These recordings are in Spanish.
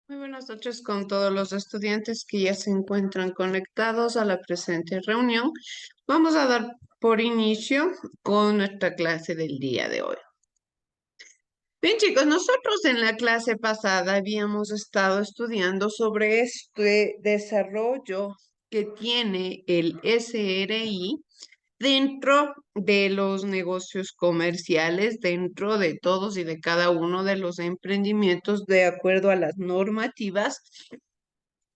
Muy buenas noches con todos los estudiantes que ya se encuentran conectados a la presente reunión. Vamos a dar por inicio con nuestra clase del día de hoy. Bien, chicos, nosotros en la clase pasada habíamos estado estudiando sobre este desarrollo que tiene el SRI dentro de los negocios comerciales, dentro de todos y de cada uno de los emprendimientos, de acuerdo a las normativas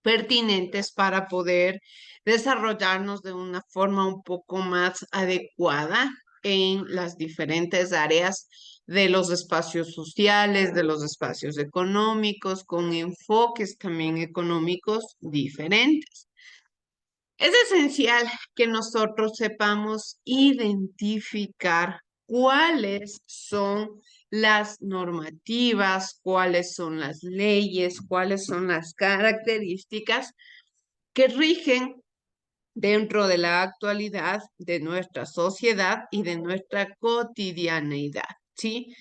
pertinentes para poder desarrollarnos de una forma un poco más adecuada en las diferentes áreas de los espacios sociales, de los espacios económicos, con enfoques también económicos diferentes. Es esencial que nosotros sepamos identificar cuáles son las normativas, cuáles son las leyes, cuáles son las características que rigen dentro de la actualidad de nuestra sociedad y de nuestra cotidianeidad, ¿sí?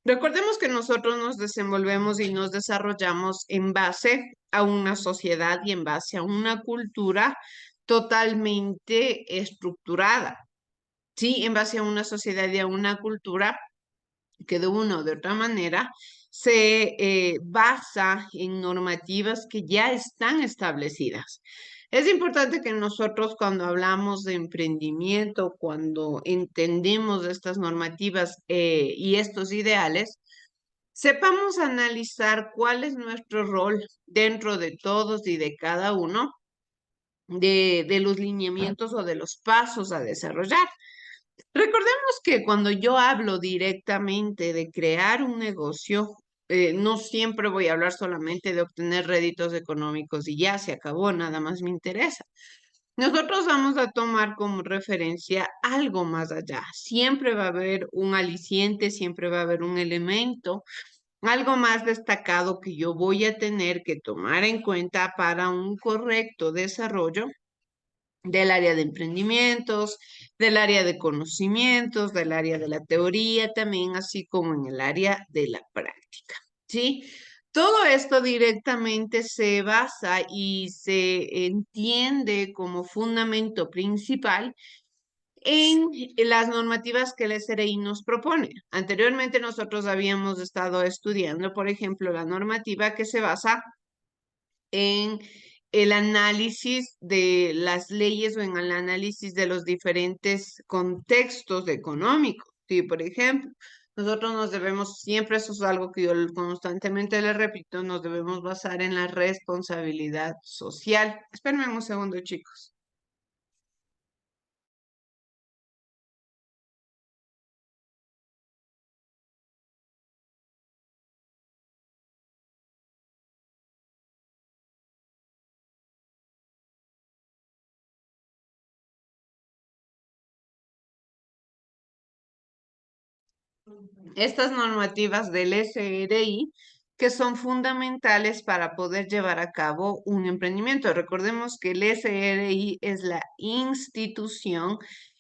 Recordemos que nosotros nos desenvolvemos y nos desarrollamos en base a una sociedad y en base a una cultura totalmente estructurada, ¿sí? En base a una sociedad y a una cultura que de una o de otra manera se basa en normativas que ya están establecidas. Es importante que nosotros cuando hablamos de emprendimiento, cuando entendemos estas normativas y estos ideales, sepamos analizar cuál es nuestro rol dentro de todos y de cada uno de los lineamientos o de los pasos a desarrollar. Recordemos que cuando yo hablo directamente de crear un negocio, no siempre voy a hablar solamente de obtener réditos económicos y ya se acabó, nada más me interesa. Nosotros vamos a tomar como referencia algo más allá. Siempre va a haber un aliciente, siempre va a haber un elemento, algo más destacado que yo voy a tener que tomar en cuenta para un correcto desarrollo del área de emprendimientos, del área de conocimientos, del área de la teoría también, así como en el área de la práctica, ¿sí? Todo esto directamente se basa y se entiende como fundamento principal en las normativas que el SRI nos propone. Anteriormente nosotros habíamos estado estudiando, por ejemplo, la normativa que se basa en el análisis de las leyes o en el análisis de los diferentes contextos económicos. Sí, por ejemplo, nosotros nos debemos, siempre eso es algo que yo constantemente le repito, nos debemos basar en la responsabilidad social. Espérenme un segundo, chicos. Estas normativas del SRI que son fundamentales para poder llevar a cabo un emprendimiento. Recordemos que el SRI es la institución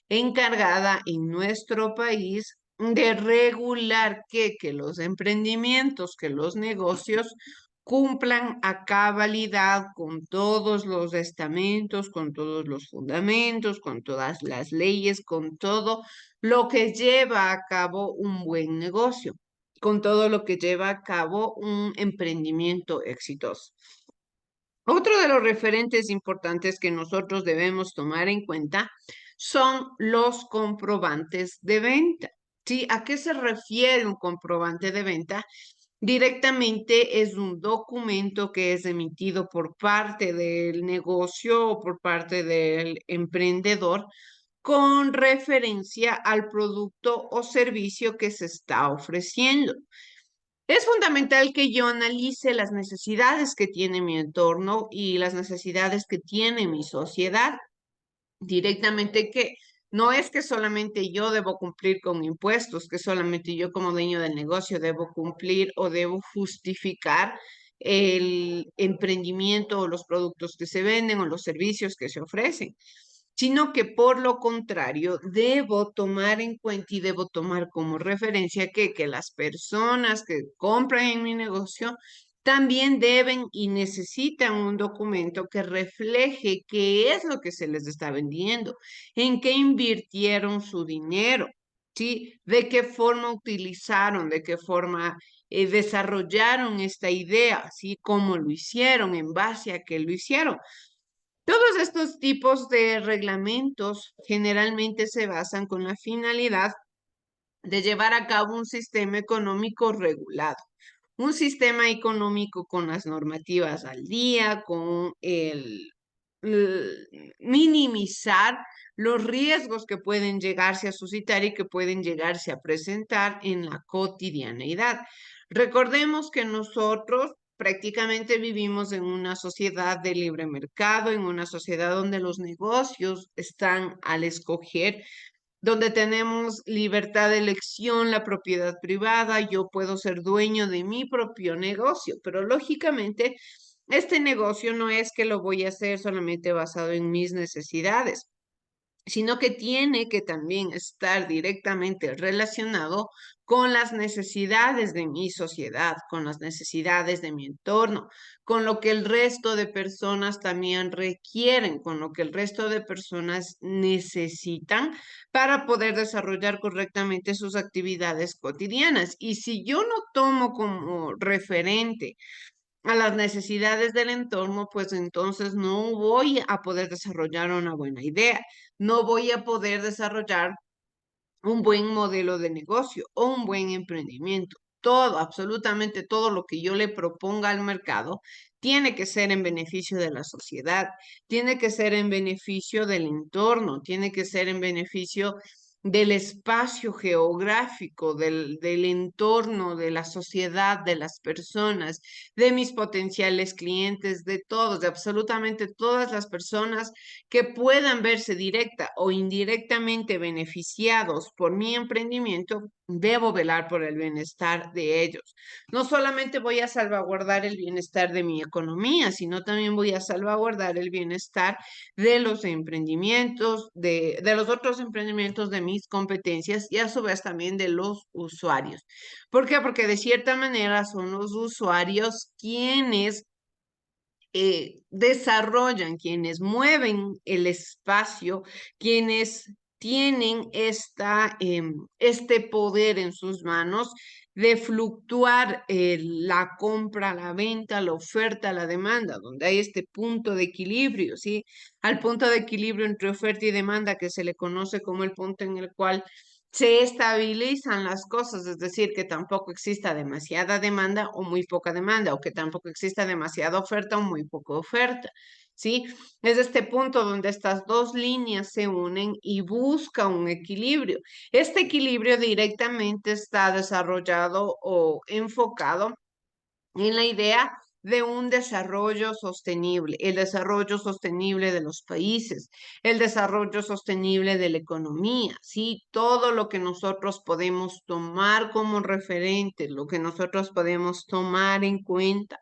encargada en nuestro país de regular que los emprendimientos, que los negocios cumplan a cabalidad con todos los estamentos, con todos los fundamentos, con todas las leyes, con todo lo que lleva a cabo un buen negocio, con todo lo que lleva a cabo un emprendimiento exitoso. Otro de los referentes importantes que nosotros debemos tomar en cuenta son los comprobantes de venta. ¿Sí? ¿A qué se refiere un comprobante de venta? Directamente es un documento que es emitido por parte del negocio o por parte del emprendedor con referencia al producto o servicio que se está ofreciendo. Es fundamental que yo analice las necesidades que tiene mi entorno y las necesidades que tiene mi sociedad directamente, que no es que solamente yo debo cumplir con impuestos, que solamente yo como dueño del negocio debo cumplir o debo justificar el emprendimiento o los productos que se venden o los servicios que se ofrecen, sino que por lo contrario debo tomar en cuenta y debo tomar como referencia que las personas que compran en mi negocio también deben y necesitan un documento que refleje qué es lo que se les está vendiendo, en qué invirtieron su dinero, ¿sí? De qué forma utilizaron, de qué forma desarrollaron esta idea, ¿sí? Cómo lo hicieron, en base a qué lo hicieron. Todos estos tipos de reglamentos generalmente se basan con la finalidad de llevar a cabo un sistema económico regulado, un sistema económico con las normativas al día, con minimizar los riesgos que pueden llegarse a suscitar y que pueden llegarse a presentar en la cotidianeidad. Recordemos que nosotros prácticamente vivimos en una sociedad de libre mercado, en una sociedad donde los negocios están al escoger, donde tenemos libertad de elección, la propiedad privada, yo puedo ser dueño de mi propio negocio, pero lógicamente este negocio no es que lo voy a hacer solamente basado en mis necesidades, sino que tiene que también estar directamente relacionado con las necesidades de mi sociedad, con las necesidades de mi entorno, con lo que el resto de personas también requieren, con lo que el resto de personas necesitan para poder desarrollar correctamente sus actividades cotidianas. Y si yo no tomo como referente a las necesidades del entorno, pues entonces no voy a poder desarrollar una buena idea, no voy a poder desarrollar un buen modelo de negocio o un buen emprendimiento. Todo, absolutamente todo lo que yo le proponga al mercado tiene que ser en beneficio de la sociedad, tiene que ser en beneficio del entorno, tiene que ser en beneficio del espacio geográfico, del entorno, de la sociedad, de las personas, de mis potenciales clientes, de todos, de absolutamente todas las personas que puedan verse directa o indirectamente beneficiados por mi emprendimiento. Debo velar por el bienestar de ellos. No solamente voy a salvaguardar el bienestar de mi economía, sino también voy a salvaguardar el bienestar de los emprendimientos, de los otros emprendimientos de mis competencias y a su vez también de los usuarios. ¿Por qué? Porque de cierta manera son los usuarios quienes desarrollan, quienes mueven el espacio, quienes tienen este poder en sus manos de fluctuar la compra, la venta, la oferta, la demanda, donde hay este punto de equilibrio, ¿sí? Al punto de equilibrio entre oferta y demanda que se le conoce como el punto en el cual se estabilizan las cosas, es decir, que tampoco exista demasiada demanda o muy poca demanda, o que tampoco exista demasiada oferta o muy poca oferta, ¿sí? Es este punto donde estas dos líneas se unen y busca un equilibrio. Este equilibrio directamente está desarrollado o enfocado en la idea de un desarrollo sostenible, el desarrollo sostenible de los países, el desarrollo sostenible de la economía, ¿sí? Todo lo que nosotros podemos tomar como referente, lo que nosotros podemos tomar en cuenta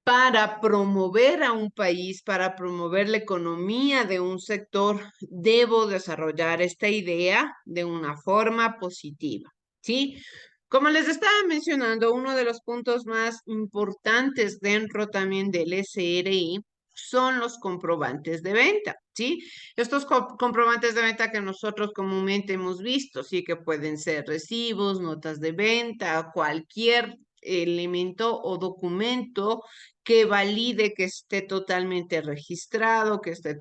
para promover a un país, para promover la economía de un sector, debo desarrollar esta idea de una forma positiva, ¿sí? Como les estaba mencionando, uno de los puntos más importantes dentro también del SRI son los comprobantes de venta, ¿sí? Estos comprobantes de venta que nosotros comúnmente hemos visto, sí, que pueden ser recibos, notas de venta, cualquier elemento o documento que valide que esté totalmente registrado, que esté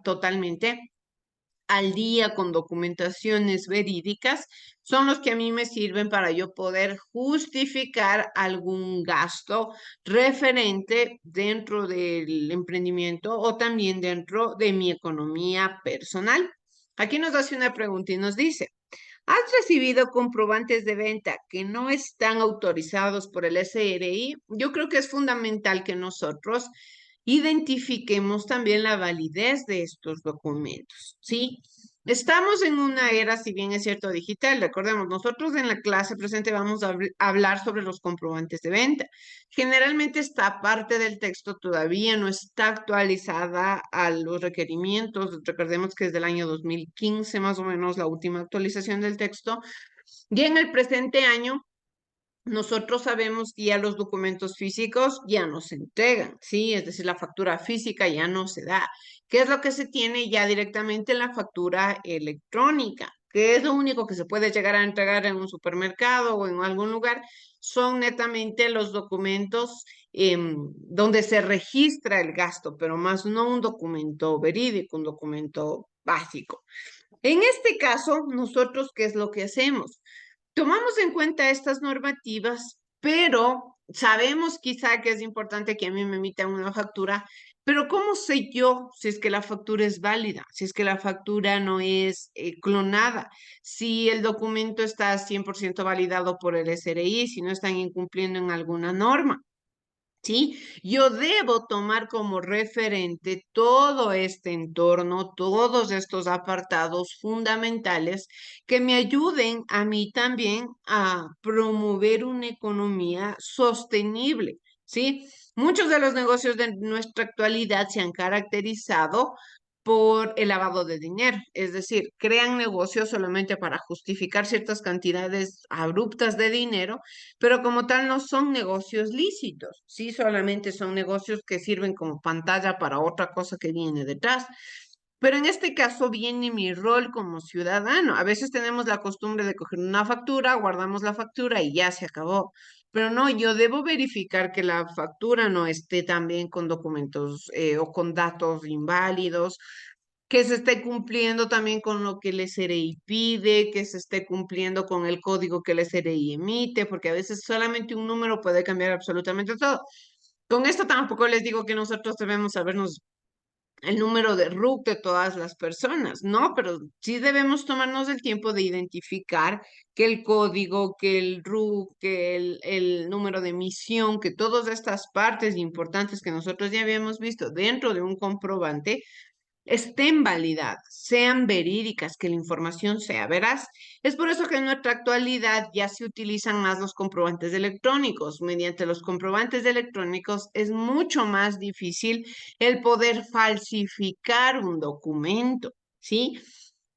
totalmente al día con documentaciones verídicas, son los que a mí me sirven para yo poder justificar algún gasto referente dentro del emprendimiento o también dentro de mi economía personal. Aquí nos hace una pregunta y nos dice, ¿has recibido comprobantes de venta que no están autorizados por el SRI? Yo creo que es fundamental que nosotros identifiquemos también la validez de estos documentos, ¿sí? Estamos en una era, si bien es cierto, digital. Recordemos, nosotros en la clase presente vamos a hablar sobre los comprobantes de venta. Generalmente esta parte del texto todavía no está actualizada a los requerimientos. Recordemos que es del año 2015, más o menos, la última actualización del texto. Y en el presente año nosotros sabemos que ya los documentos físicos ya no se entregan, ¿sí? Es decir, la factura física ya no se da. ¿Qué es lo que se tiene ya directamente en la factura electrónica? ¿Qué es lo único que se puede llegar a entregar en un supermercado o en algún lugar? Son netamente los documentos donde se registra el gasto, pero más no un documento verídico, un documento básico. En este caso, nosotros, ¿qué es lo que hacemos? Tomamos en cuenta estas normativas, pero sabemos quizá que es importante que a mí me emitan una factura, pero ¿cómo sé yo si es que la factura es válida, si es que la factura no es clonada, si el documento está 100% validado por el SRI, si no están incumpliendo en alguna norma? ¿Sí? Yo debo tomar como referente todo este entorno, todos estos apartados fundamentales que me ayuden a mí también a promover una economía sostenible, ¿sí? Muchos de los negocios de nuestra actualidad se han caracterizado por el lavado de dinero, es decir, crean negocios solamente para justificar ciertas cantidades abruptas de dinero, pero como tal no son negocios lícitos, sí, solamente son negocios que sirven como pantalla para otra cosa que viene detrás. Pero en este caso viene mi rol como ciudadano. A veces tenemos la costumbre de coger una factura, guardamos la factura y ya se acabó. Pero no, yo debo verificar que la factura no esté también con documentos o con datos inválidos, que se esté cumpliendo también con lo que el SRI pide, que se esté cumpliendo con el código que el SRI emite, porque a veces solamente un número puede cambiar absolutamente todo. Con esto tampoco les digo que nosotros debemos sabernos el número de RUC de todas las personas, ¿no? Pero sí debemos tomarnos el tiempo de identificar que el código, que el RUC, que el número de emisión, que todas estas partes importantes que nosotros ya habíamos visto dentro de un comprobante estén validadas, sean verídicas, que la información sea veraz. Es por eso que en nuestra actualidad ya se utilizan más los comprobantes electrónicos. Mediante los comprobantes electrónicos es mucho más difícil el poder falsificar un documento, ¿sí?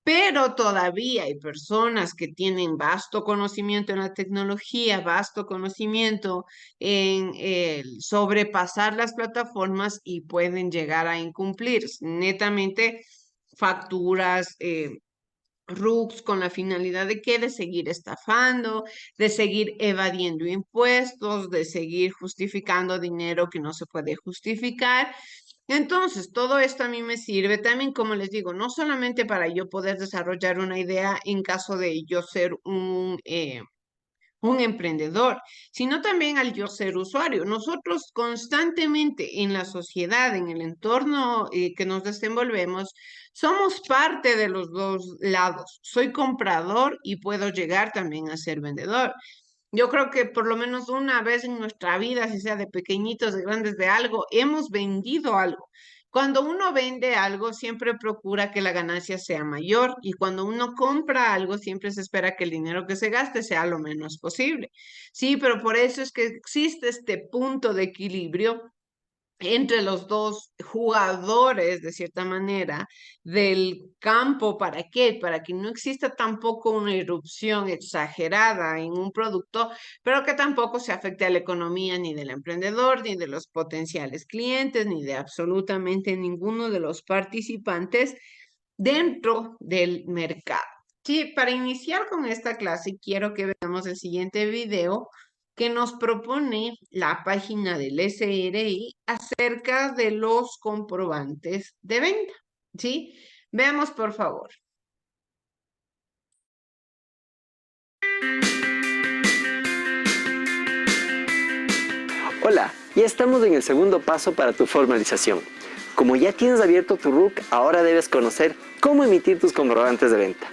Pero todavía hay personas que tienen vasto conocimiento en la tecnología, vasto conocimiento en sobrepasar las plataformas y pueden llegar a incumplir netamente facturas, RUCs con la finalidad de qué, de seguir estafando, de seguir evadiendo impuestos, de seguir justificando dinero que no se puede justificar. Entonces, todo esto a mí me sirve también, como les digo, no solamente para yo poder desarrollar una idea en caso de yo ser un emprendedor, sino también al yo ser usuario. Nosotros constantemente en la sociedad, en el entorno que nos desenvolvemos, somos parte de los dos lados. Soy comprador y puedo llegar también a ser vendedor. Yo creo que por lo menos una vez en nuestra vida, si sea de pequeñitos, de grandes, de algo, hemos vendido algo. Cuando uno vende algo, siempre procura que la ganancia sea mayor y cuando uno compra algo, siempre se espera que el dinero que se gaste sea lo menos posible. Sí, pero por eso es que existe este punto de equilibrio entre los dos jugadores, de cierta manera, del campo. ¿Para qué? Para que no exista tampoco una irrupción exagerada en un producto, pero que tampoco se afecte a la economía ni del emprendedor, ni de los potenciales clientes, ni de absolutamente ninguno de los participantes dentro del mercado. Sí, para iniciar con esta clase, quiero que veamos el siguiente video que nos propone la página del SRI acerca de los comprobantes de venta. ¿Sí? Veamos, por favor. Hola, ya estamos en el segundo paso para tu formalización. Como ya tienes abierto tu RUC, ahora debes conocer cómo emitir tus comprobantes de venta.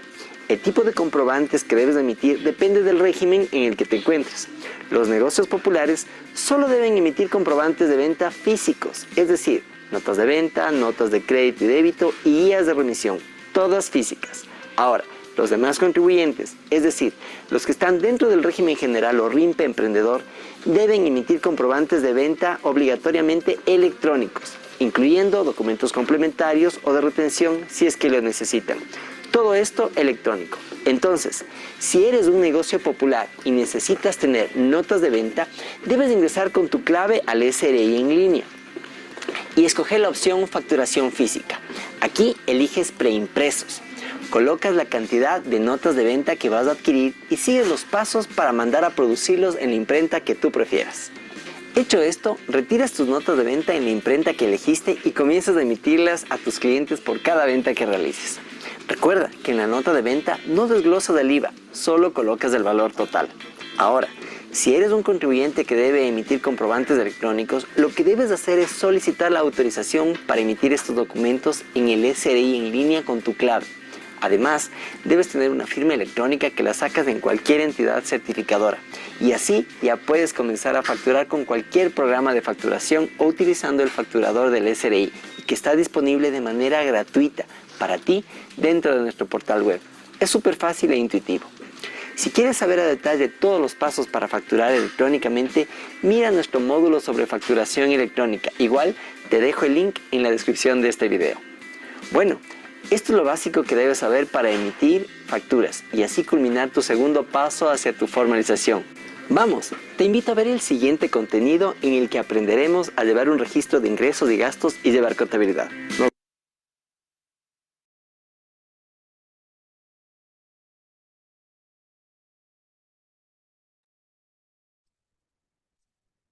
El tipo de comprobantes que debes emitir depende del régimen en el que te encuentres. Los negocios populares solo deben emitir comprobantes de venta físicos, es decir, notas de venta, notas de crédito y débito y guías de remisión, todas físicas. Ahora, los demás contribuyentes, es decir, los que están dentro del régimen general o RIMPE emprendedor, deben emitir comprobantes de venta obligatoriamente electrónicos, incluyendo documentos complementarios o de retención si es que lo necesitan. Todo esto electrónico. Entonces, si eres un negocio popular y necesitas tener notas de venta, debes ingresar con tu clave al SRI en línea y escoger la opción facturación física. Aquí eliges preimpresos. Colocas la cantidad de notas de venta que vas a adquirir y sigues los pasos para mandar a producirlos en la imprenta que tú prefieras. Hecho esto, retiras tus notas de venta en la imprenta que elegiste y comienzas a emitirlas a tus clientes por cada venta que realices. Recuerda que en la nota de venta no desglosas el IVA, solo colocas el valor total. Ahora, si eres un contribuyente que debe emitir comprobantes electrónicos, lo que debes hacer es solicitar la autorización para emitir estos documentos en el SRI en línea con tu clave. Además, debes tener una firma electrónica que la sacas en cualquier entidad certificadora y así ya puedes comenzar a facturar con cualquier programa de facturación o utilizando el facturador del SRI que está disponible de manera gratuita para ti dentro de nuestro portal web. Es súper fácil e intuitivo. Si quieres saber a detalle todos los pasos para facturar electrónicamente, mira nuestro módulo sobre facturación electrónica. Igual te dejo el link en la descripción de este video. Bueno, esto es lo básico que debes saber para emitir facturas y así culminar tu segundo paso hacia tu formalización. Vamos, te invito a ver el siguiente contenido en el que aprenderemos a llevar un registro de ingresos y gastos y llevar contabilidad.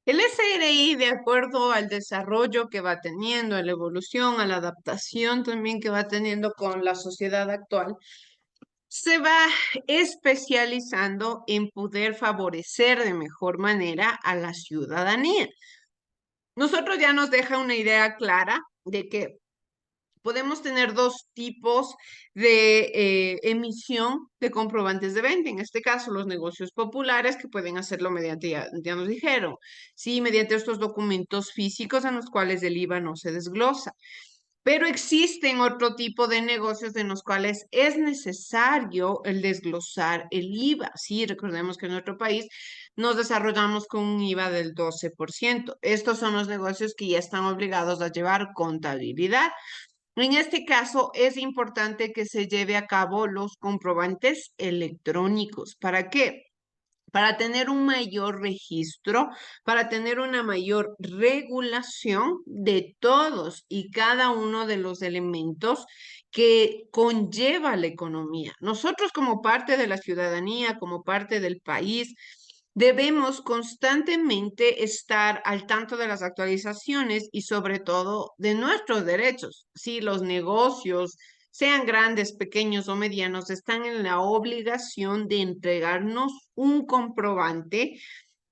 El SRI, de acuerdo al desarrollo que va teniendo, a la evolución, a la adaptación también que va teniendo con la sociedad actual, se va especializando en poder favorecer de mejor manera a la ciudadanía. Nosotros ya nos deja una idea clara de que podemos tener dos tipos de emisión de comprobantes de venta. En este caso, los negocios populares que pueden hacerlo mediante, ya nos dijeron, sí, mediante estos documentos físicos en los cuales el IVA no se desglosa. Pero existen otro tipo de negocios en los cuales es necesario el desglosar el IVA. Sí, recordemos que en nuestro país nos desarrollamos con un IVA del 12%. Estos son los negocios que ya están obligados a llevar contabilidad. En este caso, es importante que se lleve a cabo los comprobantes electrónicos. ¿Para qué? Para tener un mayor registro, para tener una mayor regulación de todos y cada uno de los elementos que conlleva la economía. Nosotros como parte de la ciudadanía, como parte del país, debemos constantemente estar al tanto de las actualizaciones y sobre todo de nuestros derechos. Si los negocios, sean grandes, pequeños o medianos, están en la obligación de entregarnos un comprobante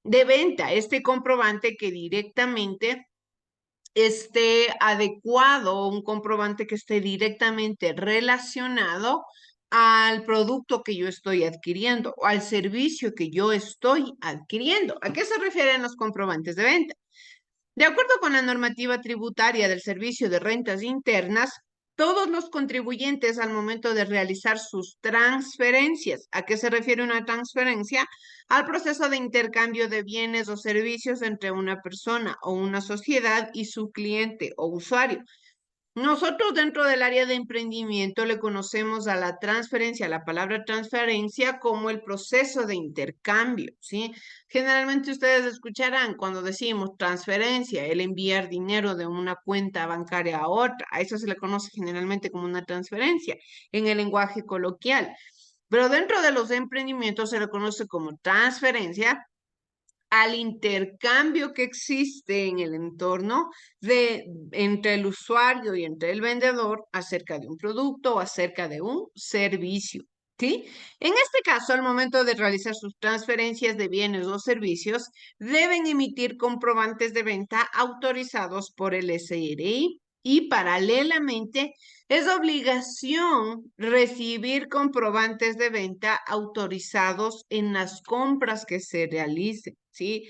de venta, este comprobante que directamente esté adecuado, un comprobante que esté directamente relacionado al producto que yo estoy adquiriendo o al servicio que yo estoy adquiriendo. ¿A qué se refieren los comprobantes de venta? De acuerdo con la normativa tributaria del Servicio de Rentas Internas, todos los contribuyentes al momento de realizar sus transferencias, ¿a qué se refiere una transferencia? Al proceso de intercambio de bienes o servicios entre una persona o una sociedad y su cliente o usuario. Nosotros dentro del área de emprendimiento le conocemos a la transferencia, a la palabra transferencia como el proceso de intercambio, ¿sí? Generalmente ustedes escucharán cuando decimos transferencia, el enviar dinero de una cuenta bancaria a otra, a eso se le conoce generalmente como una transferencia en el lenguaje coloquial. Pero dentro de los emprendimientos se le conoce como transferencia al intercambio que existe en el entorno entre el usuario y entre el vendedor acerca de un producto o acerca de un servicio. ¿Sí? En este caso, al momento de realizar sus transferencias de bienes o servicios, deben emitir comprobantes de venta autorizados por el SRI y paralelamente es obligación recibir comprobantes de venta autorizados en las compras que se realicen, ¿sí?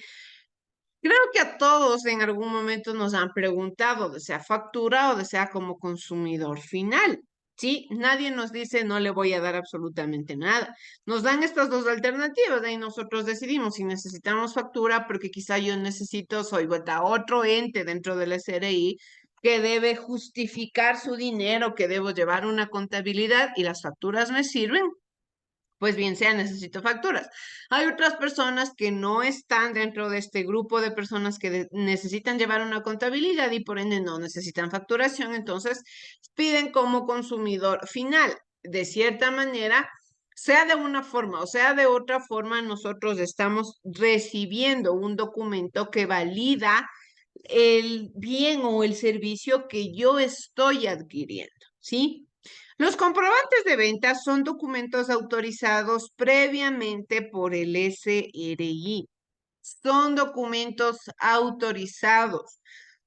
Creo que a todos en algún momento nos han preguntado, de sea factura o de sea como consumidor final. Sí, nadie nos dice no le voy a dar absolutamente nada. Nos dan estas dos alternativas, de ahí nosotros decidimos si necesitamos factura, porque quizá yo necesito, soy otro ente dentro del SRI que debe justificar su dinero, que debo llevar una contabilidad y las facturas me sirven, Pues bien sea, necesito facturas. Hay otras personas que no están dentro de este grupo de personas que necesitan llevar una contabilidad y por ende no necesitan facturación, entonces piden como consumidor final. De cierta manera, sea de una forma o sea de otra forma, nosotros estamos recibiendo un documento que valida el bien o el servicio que yo estoy adquiriendo, ¿sí? Los comprobantes de venta son documentos autorizados previamente por el SRI. Son documentos autorizados.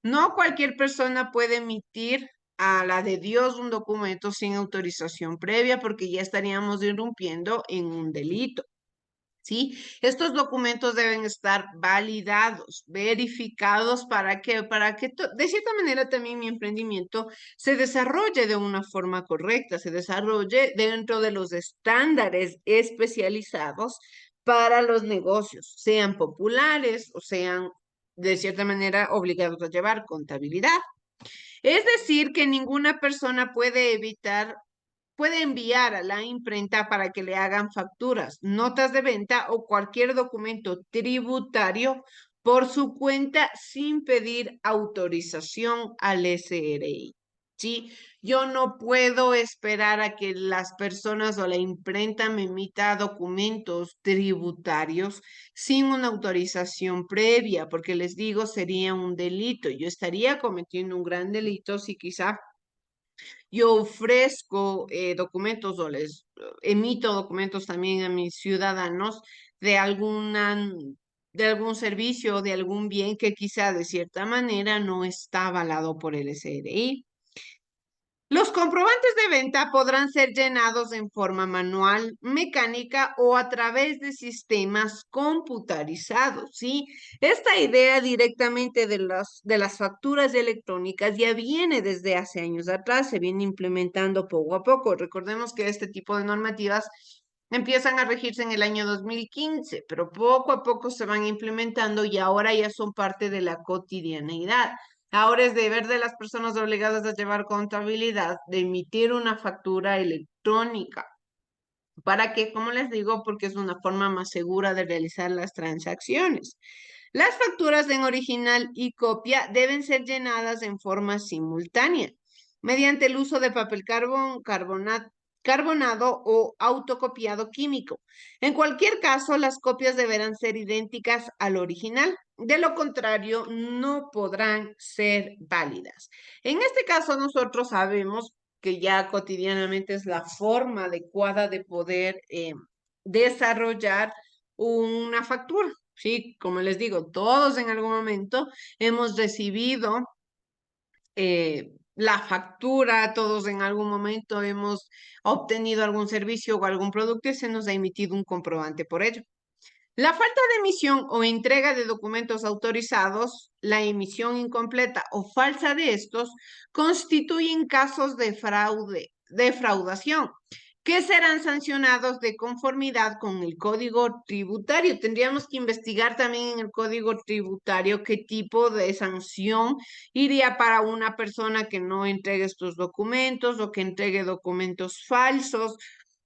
No cualquier persona puede emitir a la de Dios un documento sin autorización previa porque ya estaríamos irrumpiendo en un delito. ¿Sí? Estos documentos deben estar validados, verificados para que de cierta manera también mi emprendimiento se desarrolle de una forma correcta, se desarrolle dentro de los estándares especializados para los negocios, sean populares o sean de cierta manera obligados a llevar contabilidad. Es decir, que ninguna persona puede enviar a la imprenta para que le hagan facturas, notas de venta o cualquier documento tributario por su cuenta sin pedir autorización al SRI. ¿Sí? Yo no puedo esperar a que las personas o la imprenta me emita documentos tributarios sin una autorización previa, porque les digo, sería un delito. Yo estaría cometiendo un gran delito si quizá yo ofrezco documentos o les emito documentos también a mis ciudadanos de de algún servicio o de algún bien que quizá de cierta manera no está avalado por el SRI. Los comprobantes de venta podrán ser llenados en forma manual, mecánica o a través de sistemas computarizados, ¿sí? Esta idea directamente de las facturas electrónicas ya viene desde hace años atrás, se viene implementando poco a poco. Recordemos que este tipo de normativas empiezan a regirse en el año 2015, pero poco a poco se van implementando y ahora ya son parte de la cotidianeidad. Ahora es deber de las personas obligadas a llevar contabilidad de emitir una factura electrónica. ¿Para qué? Como les digo, porque es una forma más segura de realizar las transacciones. Las facturas en original y copia deben ser llenadas en forma simultánea, mediante el uso de papel carbonado o autocopiado químico. En cualquier caso, las copias deberán ser idénticas al original. De lo contrario, no podrán ser válidas. En este caso, nosotros sabemos que ya cotidianamente es la forma adecuada de poder desarrollar una factura. Sí, como les digo, todos en algún momento hemos recibido la factura, todos en algún momento hemos obtenido algún servicio o algún producto y se nos ha emitido un comprobante por ello. La falta de emisión o entrega de documentos autorizados, la emisión incompleta o falsa de estos, constituyen casos de fraude, defraudación, que serán sancionados de conformidad con el Código Tributario. Tendríamos que investigar también en el Código Tributario qué tipo de sanción iría para una persona que no entregue estos documentos o que entregue documentos falsos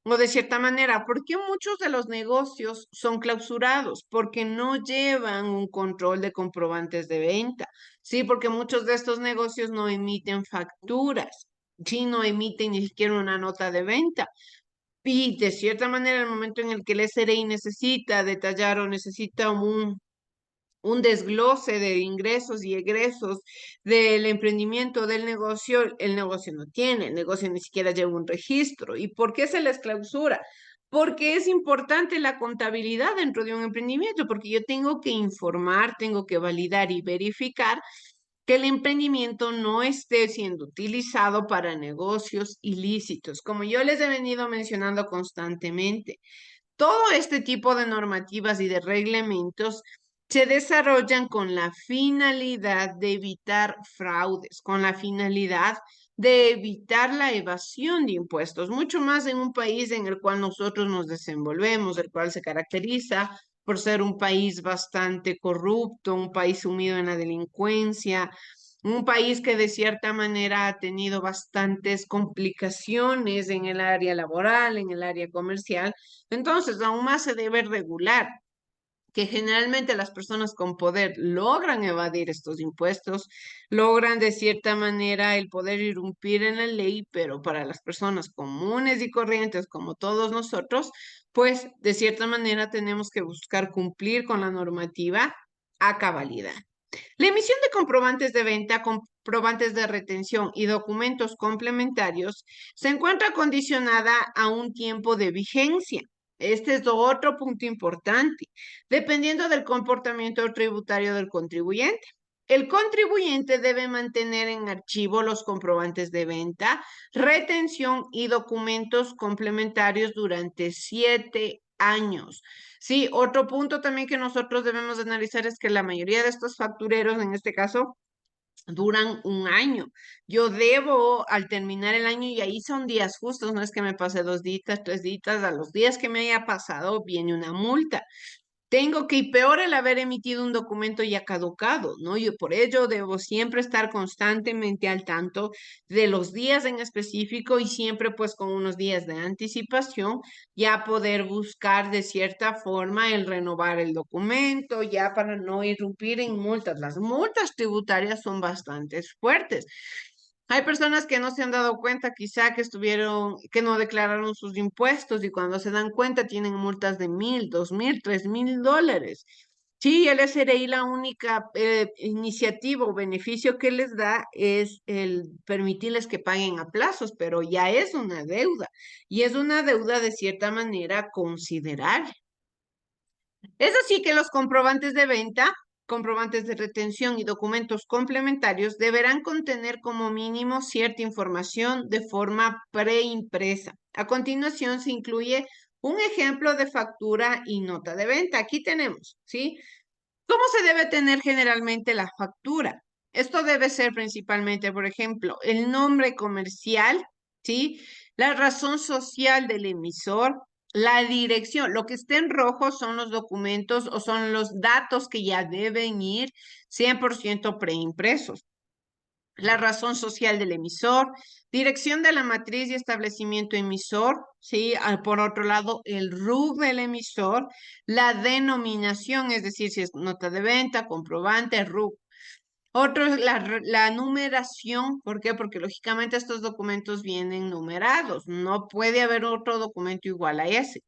o de cierta manera, ¿por qué muchos de los negocios son clausurados? Porque no llevan un control de comprobantes de venta, ¿sí? Porque muchos de estos negocios no emiten facturas, ¿sí? No emiten ni siquiera una nota de venta. Y de cierta manera, el momento en el que el SRI necesita detallar o necesita un desglose de ingresos y egresos del emprendimiento del negocio, el negocio no tiene, el negocio ni siquiera lleva un registro. ¿Y por qué se les clausura? Porque es importante la contabilidad dentro de un emprendimiento, porque yo tengo que informar, tengo que validar y verificar que el emprendimiento no esté siendo utilizado para negocios ilícitos, como yo les he venido mencionando constantemente. Todo este tipo de normativas y de reglamentos se desarrollan con la finalidad de evitar fraudes, con la finalidad de evitar la evasión de impuestos, mucho más en un país en el cual nosotros nos desenvolvemos, el cual se caracteriza por ser un país bastante corrupto, un país sumido en la delincuencia, un país que de cierta manera ha tenido bastantes complicaciones en el área laboral, en el área comercial. Entonces, aún más se debe regular que generalmente las personas con poder logran evadir estos impuestos, logran de cierta manera el poder irrumpir en la ley, pero para las personas comunes y corrientes como todos nosotros, pues de cierta manera tenemos que buscar cumplir con la normativa a cabalidad. La emisión de comprobantes de venta, comprobantes de retención y documentos complementarios se encuentra condicionada a un tiempo de vigencia. Este es otro punto importante, dependiendo del comportamiento tributario del contribuyente. El contribuyente debe mantener en archivo los comprobantes de venta, retención y documentos complementarios durante 7 años. Sí, otro punto también que nosotros debemos analizar es que la mayoría de estos factureros, en este caso, duran un año. Yo debo al terminar el año y ahí son días justos, no es que me pase 2 días, 3 días, a los días que me haya pasado viene una multa. Tengo que, y peor el haber emitido un documento ya caducado, ¿no? Yo por ello debo siempre estar constantemente al tanto de los días en específico y siempre pues con unos días de anticipación ya poder buscar de cierta forma el renovar el documento ya para no irrumpir en multas. Las multas tributarias son bastante fuertes. Hay personas que no se han dado cuenta, quizá que estuvieron, que no declararon sus impuestos y cuando se dan cuenta tienen multas de 1.000, 2.000, 3.000 dólares. Sí, el SRI la única iniciativa o beneficio que les da es el permitirles que paguen a plazos, pero ya es una deuda y es una deuda de cierta manera considerable. Es así que los comprobantes de venta, comprobantes de retención y documentos complementarios deberán contener como mínimo cierta información de forma preimpresa. A continuación se incluye un ejemplo de factura y nota de venta. Aquí tenemos, ¿sí? ¿Cómo se debe tener generalmente la factura? Esto debe ser principalmente, por ejemplo, el nombre comercial, ¿sí? La razón social del emisor, la dirección. Lo que esté en rojo son los documentos o son los datos que ya deben ir 100% preimpresos. La razón social del emisor, dirección de la matriz y establecimiento emisor, ¿sí? Por otro lado, el RUC del emisor, la denominación, es decir, si es nota de venta, comprobante, RUC. Otro es la numeración, ¿por qué? Porque lógicamente estos documentos vienen numerados, no puede haber otro documento igual a ese.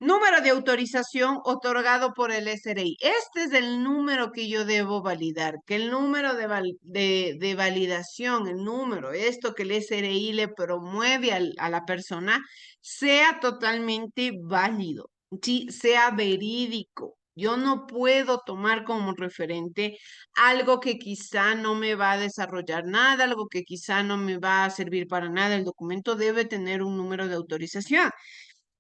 Número de autorización otorgado por el SRI. Este es el número que yo debo validar, que el número de validación, el número, esto que el SRI le promueve a la persona, sea totalmente válido, ¿sí? Sea verídico. Yo no puedo tomar como referente algo que quizá no me va a desarrollar nada, algo que quizá no me va a servir para nada. El documento debe tener un número de autorización.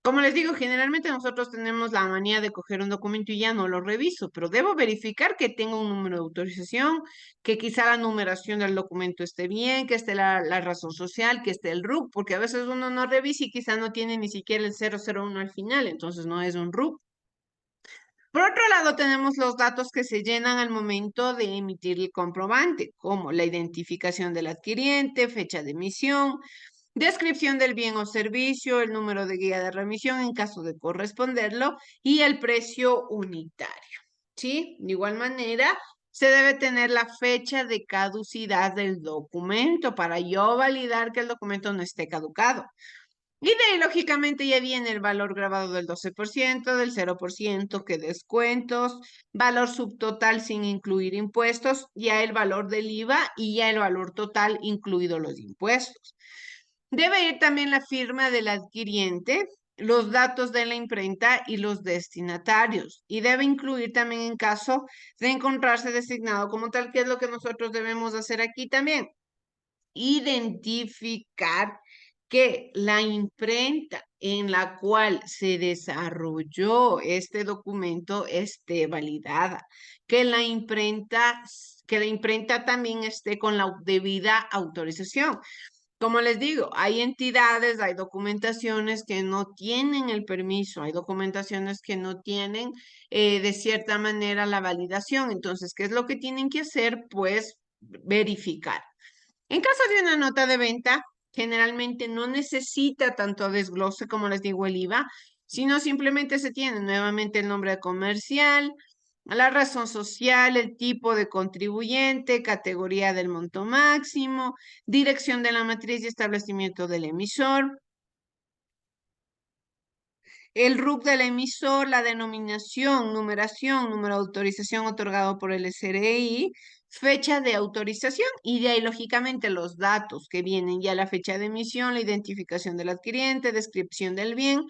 Como les digo, generalmente nosotros tenemos la manía de coger un documento y ya no lo reviso, pero debo verificar que tenga un número de autorización, que quizá la numeración del documento esté bien, que esté la razón social, que esté el RUC, porque a veces uno no revisa y quizá no tiene ni siquiera el 001 al final, entonces no es un RUC. Por otro lado, tenemos los datos que se llenan al momento de emitir el comprobante, como la identificación del adquiriente, fecha de emisión, descripción del bien o servicio, el número de guía de remisión en caso de corresponderlo y el precio unitario. ¿Sí? De igual manera, se debe tener la fecha de caducidad del documento para yo validar que el documento no esté caducado. Y de ahí, lógicamente, ya viene el valor grabado del 12%, del 0%, que descuentos, valor subtotal sin incluir impuestos, ya el valor del IVA y ya el valor total incluido los impuestos. Debe ir también la firma del adquiriente, los datos de la imprenta y los destinatarios. Y debe incluir también en caso de encontrarse designado como tal, que es lo que nosotros debemos hacer aquí también. Identificar que la imprenta en la cual se desarrolló este documento esté validada, que la imprenta también esté con la debida autorización. Como les digo, hay entidades, hay documentaciones que no tienen el permiso, hay documentaciones que no tienen de cierta manera la validación. Entonces, ¿qué es lo que tienen que hacer? Pues verificar. En caso de una nota de venta, generalmente no necesita tanto desglose como les digo el IVA, sino simplemente se tiene nuevamente el nombre comercial, la razón social, el tipo de contribuyente, categoría del monto máximo, dirección de la matriz y establecimiento del emisor, el RUC del emisor, la denominación, numeración, número de autorización otorgado por el SRI, fecha de autorización y de ahí lógicamente los datos que vienen ya la fecha de emisión, la identificación del adquiriente, descripción del bien,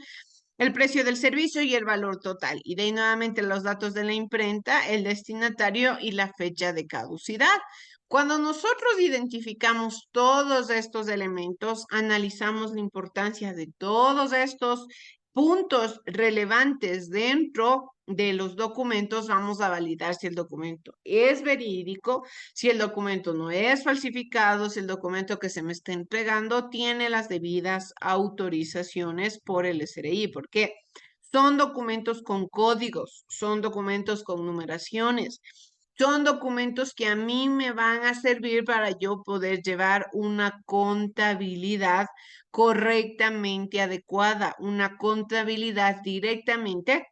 el precio del servicio y el valor total. Y de ahí nuevamente los datos de la imprenta, el destinatario y la fecha de caducidad. Cuando nosotros identificamos todos estos elementos, analizamos la importancia de todos estos puntos relevantes dentro de los documentos, vamos a validar si el documento es verídico, si el documento no es falsificado, si el documento que se me está entregando tiene las debidas autorizaciones por el SRI, porque son documentos con códigos, son documentos con numeraciones, son documentos que a mí me van a servir para yo poder llevar una contabilidad correctamente adecuada, una contabilidad directamente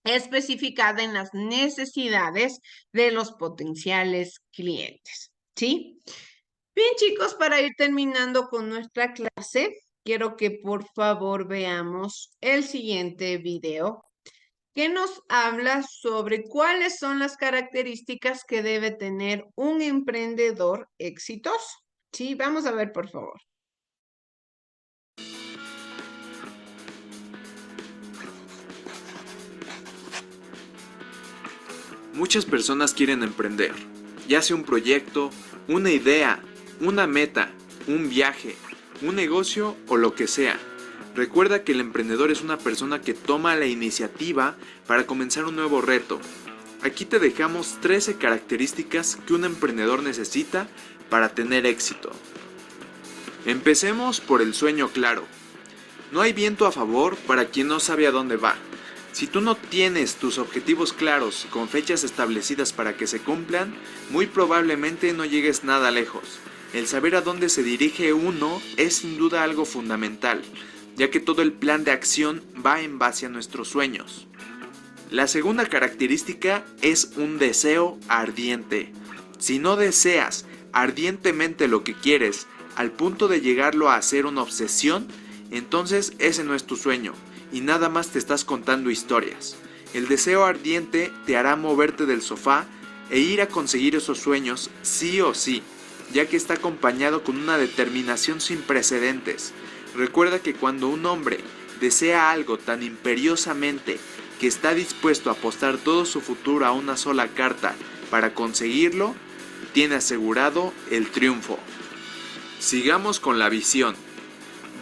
especificada en las necesidades de los potenciales clientes. ¿Sí? Bien, chicos, para ir terminando con nuestra clase, quiero que por favor veamos el siguiente video que nos habla sobre cuáles son las características que debe tener un emprendedor exitoso. Sí, vamos a ver, por favor. Muchas personas quieren emprender, ya sea un proyecto, una idea, una meta, un viaje, un negocio o lo que sea. Recuerda que el emprendedor es una persona que toma la iniciativa para comenzar un nuevo reto. Aquí te dejamos 13 características que un emprendedor necesita para tener éxito. Empecemos por el sueño claro. No hay viento a favor para quien no sabe a dónde va. Si tú no tienes tus objetivos claros con fechas establecidas para que se cumplan, muy probablemente no llegues nada lejos. El saber a dónde se dirige uno es sin duda algo fundamental, ya que todo el plan de acción va en base a nuestros sueños. La segunda característica es un deseo ardiente. Si no deseas ardientemente lo que quieres, al punto de llegarlo a hacer una obsesión, entonces ese no es tu sueño. Y nada más te estás contando historias. El deseo ardiente te hará moverte del sofá e ir a conseguir esos sueños sí o sí, ya que está acompañado con una determinación sin precedentes. Recuerda que cuando un hombre desea algo tan imperiosamente que está dispuesto a apostar todo su futuro a una sola carta para conseguirlo, tiene asegurado el triunfo. Sigamos con la visión.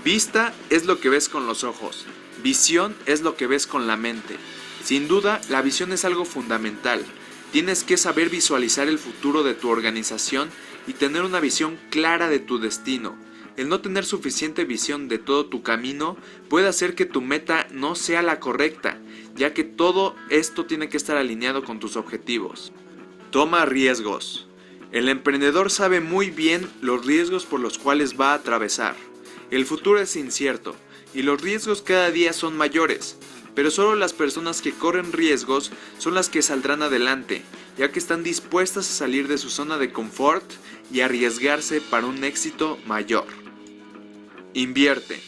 Vista es lo que ves con los ojos. Visión es lo que ves con la mente. Sin duda, la visión es algo fundamental. Tienes que saber visualizar el futuro de tu organización y tener una visión clara de tu destino. El no tener suficiente visión de todo tu camino puede hacer que tu meta no sea la correcta, ya que todo esto tiene que estar alineado con tus objetivos. Toma riesgos. El emprendedor sabe muy bien los riesgos por los cuales va a atravesar. El futuro es incierto y los riesgos cada día son mayores, pero solo las personas que corren riesgos son las que saldrán adelante, ya que están dispuestas a salir de su zona de confort y arriesgarse para un éxito mayor. Invierte.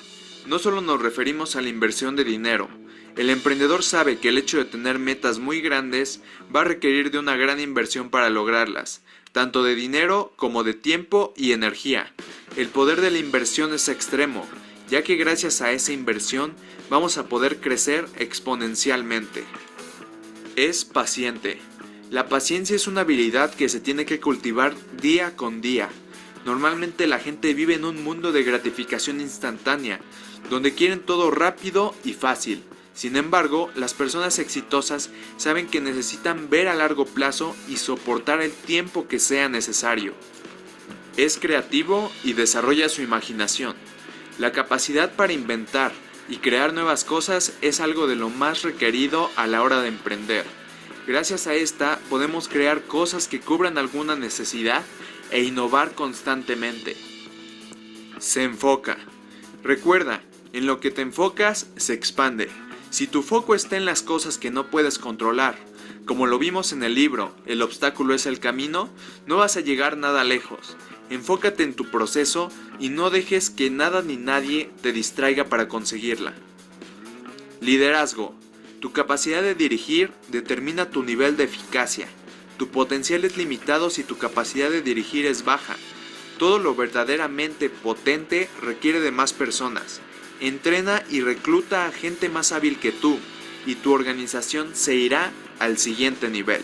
No solo nos referimos a la inversión de dinero. El emprendedor sabe que el hecho de tener metas muy grandes va a requerir de una gran inversión para lograrlas, tanto de dinero como de tiempo y energía. El poder de la inversión es extremo, ya que gracias a esa inversión vamos a poder crecer exponencialmente. Es paciente. La paciencia es una habilidad que se tiene que cultivar día con día. Normalmente la gente vive en un mundo de gratificación instantánea, donde quieren todo rápido y fácil. Sin embargo, las personas exitosas saben que necesitan ver a largo plazo y soportar el tiempo que sea necesario. Es creativo y desarrolla su imaginación. La capacidad para inventar y crear nuevas cosas es algo de lo más requerido a la hora de emprender. Gracias a esta podemos crear cosas que cubran alguna necesidad e innovar constantemente. Se enfoca. Recuerda, en lo que te enfocas se expande. Si tu foco está en las cosas que no puedes controlar, como lo vimos en el libro El obstáculo es el camino, no vas a llegar nada lejos. Enfócate en tu proceso y no dejes que nada ni nadie te distraiga para conseguirla. Liderazgo. Tu capacidad de dirigir determina tu nivel de eficacia. Tu potencial es limitado si tu capacidad de dirigir es baja. Todo lo verdaderamente potente requiere de más personas. Entrena y recluta a gente más hábil que tú, y tu organización se irá al siguiente nivel.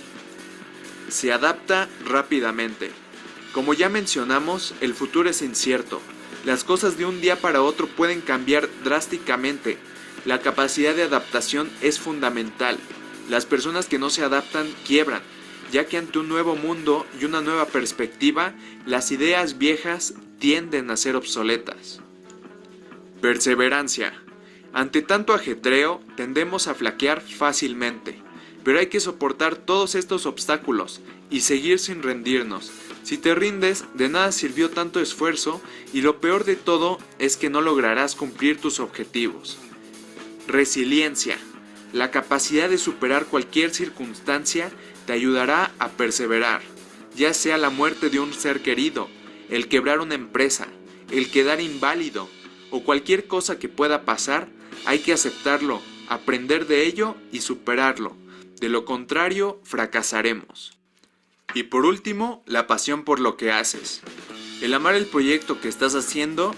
Se adapta rápidamente. Como ya mencionamos, el futuro es incierto. Las cosas de un día para otro pueden cambiar drásticamente. La capacidad de adaptación es fundamental. Las personas que no se adaptan quiebran, ya que ante un nuevo mundo y una nueva perspectiva, las ideas viejas tienden a ser obsoletas. Perseverancia. Ante tanto ajetreo, tendemos a flaquear fácilmente, pero hay que soportar todos estos obstáculos y seguir sin rendirnos. Si te rindes, de nada sirvió tanto esfuerzo y lo peor de todo es que no lograrás cumplir tus objetivos. Resiliencia. La capacidad de superar cualquier circunstancia te ayudará a perseverar, ya sea la muerte de un ser querido, el quebrar una empresa, el quedar inválido o cualquier cosa que pueda pasar. Hay que aceptarlo, aprender de ello y superarlo. De lo contrario, fracasaremos. Y por último, la pasión por lo que haces. El amar el proyecto que estás haciendo